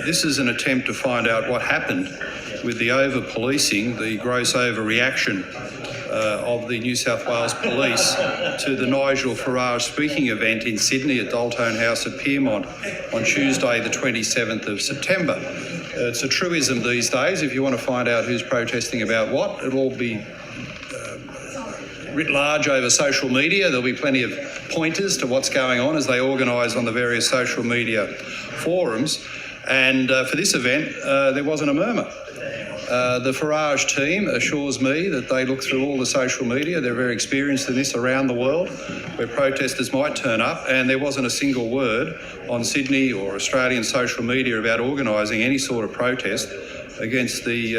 This is an attempt to find out what happened with the over-policing, the gross overreaction of the New South Wales Police to the Nigel Farage speaking event in Sydney at Daltone House at Pyrmont on Tuesday the 27th of September. It's a truism these days. If you want to find out who's protesting about what, it'll all be writ large over social media. There'll be plenty of pointers to what's going on as they organise on the various social media forums. And for this event, there wasn't a murmur. The Farage team assures me that they look through all the social media. They're very experienced in this around the world, where protesters might turn up, and there wasn't a single word on Sydney or Australian social media about organising any sort of protest against the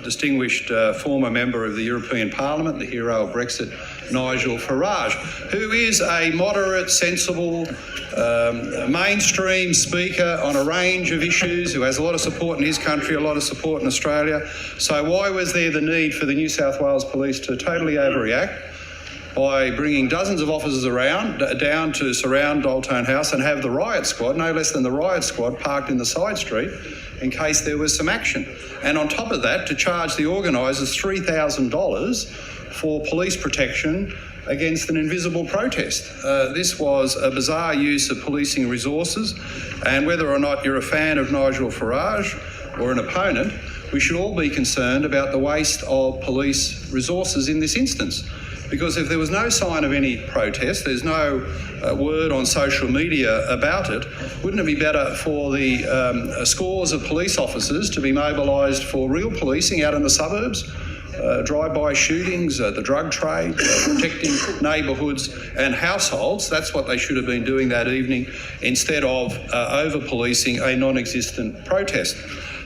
distinguished former member of the European Parliament, the hero of Brexit, Nigel Farage, who is a moderate, sensible, mainstream speaker on a range of issues, who has a lot of support in his country, a lot of support in Australia. So why was there the need for the New South Wales Police to totally overreact by bringing dozens of officers down to surround Daltone House and have the riot squad, no less than the riot squad, parked in the side street in case there was some action? And on top of that, to charge the organisers $3,000 for police protection against an invisible protest. This was a bizarre use of policing resources, and whether or not you're a fan of Nigel Farage or an opponent, we should all be concerned about the waste of police resources in this instance. Because if there was no sign of any protest, there's no word on social media about it, wouldn't it be better for the scores of police officers to be mobilised for real policing out in the suburbs? Drive-by shootings, the drug trade, protecting neighbourhoods and households. That's what they should have been doing that evening, instead of over-policing a non-existent protest.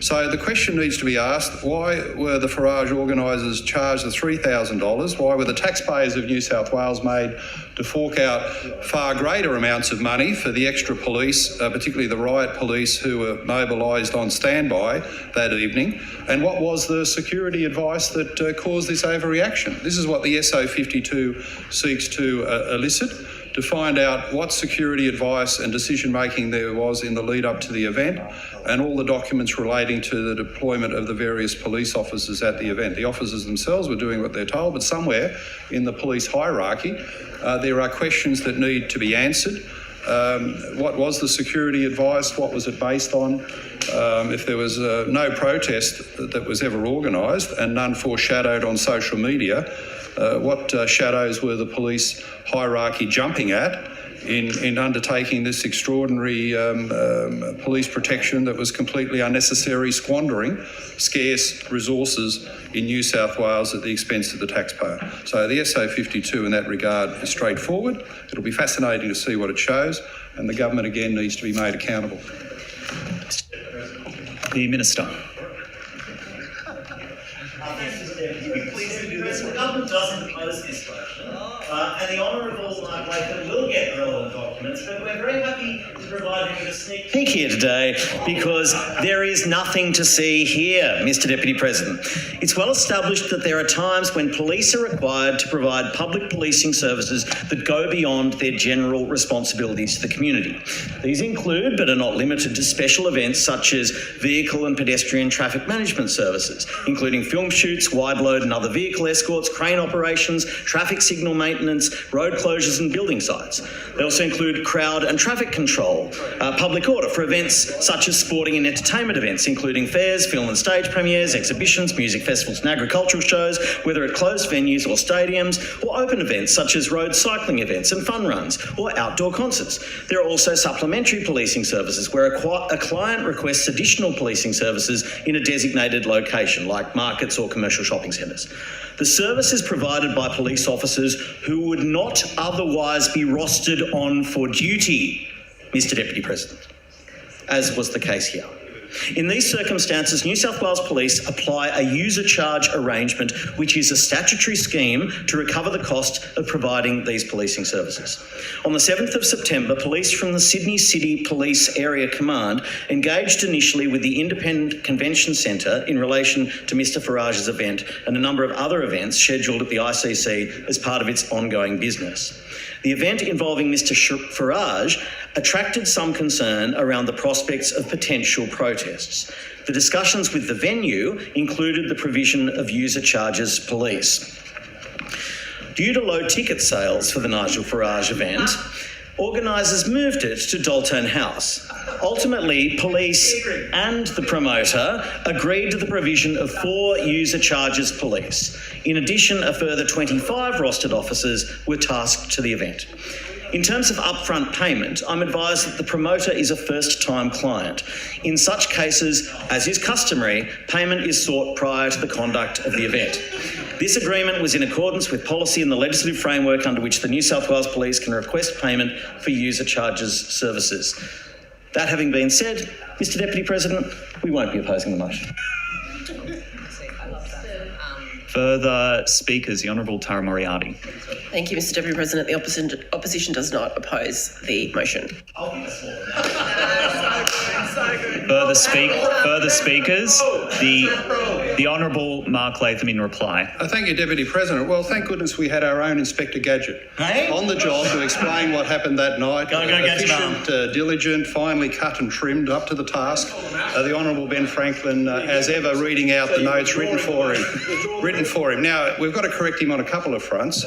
So the question needs to be asked, why were the Farage organisers charged the $3,000? Why were the taxpayers of New South Wales made to fork out far greater amounts of money for the extra police, particularly the riot police who were mobilised on standby that evening? And what was the security advice that caused this overreaction? This is what the SO52 seeks to elicit, to find out what security advice and decision-making there was in the lead-up to the event, and all the documents relating to the deployment of the various police officers at the event. The officers themselves were doing what they're told, but somewhere in the police hierarchy, there are questions that need to be answered. What was the security advice? What was it based on? If there was no protest that was ever organised and none foreshadowed on social media, what shadows were the police hierarchy jumping at in undertaking this extraordinary police protection that was completely unnecessary, squandering scarce resources in New South Wales at the expense of the taxpayer? So the SO52 in that regard is straightforward. It'll be fascinating to see what it shows, and the government again needs to be made accountable. The Minister. The government doesn't oppose this question, and the Honourable Mark Latham will get relevant documents, but we're very happy to provide him with a sneak peek Here today because there is nothing to see here, Mr Deputy President. It's well established that there are times when police are required to provide public policing services that go beyond their general responsibilities to the community. These include, but are not limited to, special events such as vehicle and pedestrian traffic management services, including film shoots, wide load and other vehicle escorts, crane operations, traffic signal maintenance, road closures and building sites. They also include crowd and traffic control, public order for events such as sporting and entertainment events, including fairs, film and stage premieres, exhibitions, music festivals and agricultural shows, whether at closed venues or stadiums, or open events such as road cycling events and fun runs, or outdoor concerts. There are also supplementary policing services where a client requests additional policing services in a designated location, like markets or commercial shopping centres. The service is provided by police officers who would not otherwise be rostered on for duty, Mr Deputy President, as was the case here. In these circumstances, New South Wales Police apply a user charge arrangement, which is a statutory scheme to recover the cost of providing these policing services. On the 7th of September, police from the Sydney City Police Area Command engaged initially with the Independent Convention Centre in relation to Mr Farage's event and a number of other events scheduled at the ICC as part of its ongoing business. The event involving Mr Farage attracted some concern around the prospects of potential protests. The discussions with the venue included the provision of user charges police. Due to low ticket sales for the Nigel Farage event, organisers moved it to Dalton House. Ultimately, police and the promoter agreed to the provision of 4 user charges police. In addition, a further 25 rostered officers were tasked to the event. In terms of upfront payment, I'm advised that the promoter is a first-time client. In such cases, as is customary, payment is sought prior to the conduct of the event. This agreement was in accordance with policy and the legislative framework under which the New South Wales Police can request payment for user charges services. That having been said, Mr Deputy President, we won't be opposing the motion. Further speakers, the Honourable Tara Moriarty. Thank you, Mr Deputy President. The opposition does not oppose the motion. Further speakers, the Honourable Mark Latham in reply. Thank you, Deputy President. Well, thank goodness we had our own Inspector Gadget on the job to explain what happened that night. Efficient, diligent, finely cut and trimmed, up to the task. The Honourable Ben Franklin, as ever, reading out the notes written for him. Now, we've got to correct him on a couple of fronts.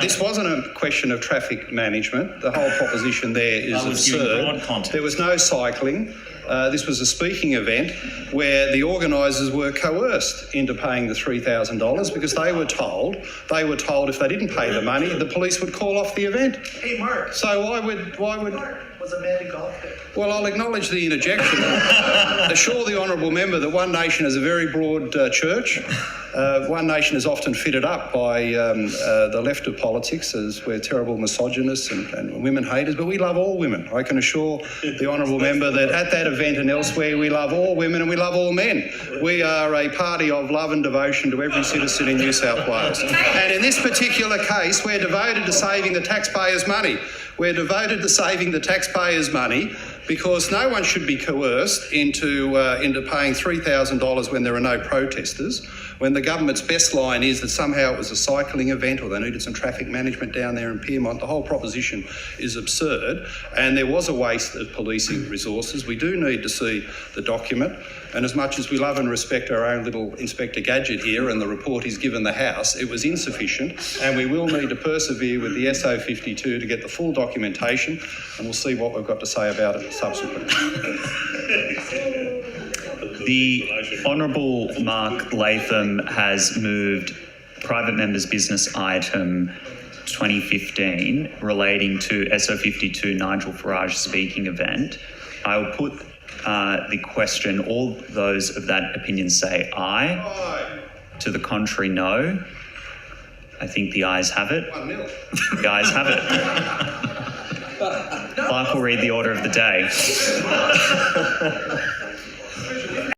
This wasn't a question of traffic management. The whole proposition there is absurd. There was no cycling. This was a speaking event where the organisers were coerced into paying the $3,000 because they were told if they didn't pay the money, the police would call off the event. Hey, Mark. So why would? Was a man who golfed there. Well, I'll acknowledge the interjection. Assure the honourable member that One Nation is a very broad church. One Nation is often fitted up by the left of politics as we're terrible misogynists and women haters, but we love all women. I can assure the honourable member that at that event and elsewhere we love all women and we love all men. We are a party of love and devotion to every citizen in New South Wales. And in this particular case, we're devoted to saving the taxpayers' money. We're devoted to saving the taxpayers' money because no one should be coerced into paying $3,000 when there are no protesters, when the government's best line is that somehow it was a cycling event or they needed some traffic management down there in Pyrmont. The whole proposition is absurd, and there was a waste of policing resources. We do need to see the document, and as much as we love and respect our own little Inspector Gadget here and the report he's given the House, it was insufficient, and we will need to persevere with the SO52 to get the full documentation, and we'll see what we've got to say about it subsequently. The Honourable Mark Latham has moved private member's business item 2015 relating to SO52 Nigel Farage speaking event. I will put the question. All those of that opinion say aye. Aye. To the contrary, no. I think the ayes have it. 1-0. The ayes have it. Clark will read the order of the day.